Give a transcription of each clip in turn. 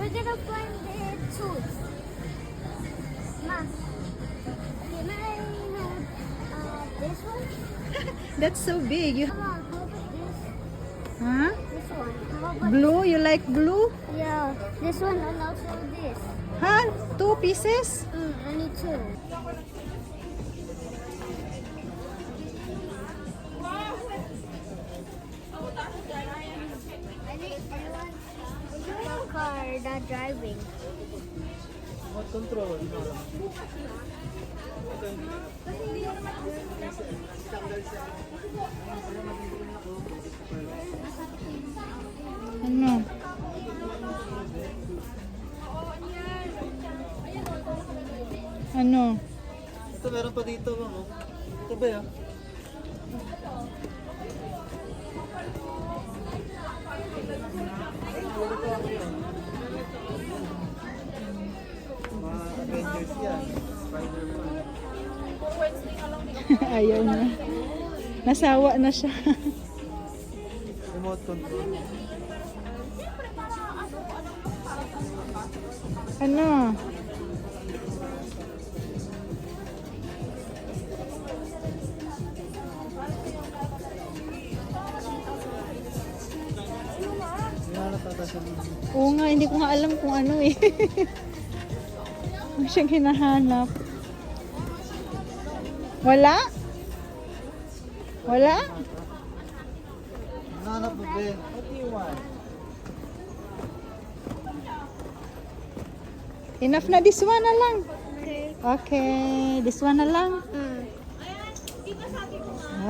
we're gonna find the tools. Ma, can I have this one? That's so big. You, Come on, how about this? huh? This one. How about Blue? You like blue? yeah, this one and also this. Huh? 2 pieces? I need two. I want the car not driving. Remote control. Ano? Ano? Ito meron pa dito, ma'am. Oh. Ito ba yan? Mga Avengers yan. Spider-Man. Ayaw na. Nasawa na siya. Remote control. Ano? Hinahanap ata siya ng Oo nga, hindi ko nga alam kung ano eh. Ano siyang hinahanap? Wala? Wala? hinahanap mo, Ben. What do you want? Enough na this one na lang. Okay. Okay, this one na lang.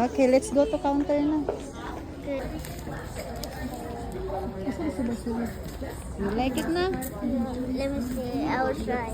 Okay, let's go to counter na. Okay. You like it na? Let me see. I will try.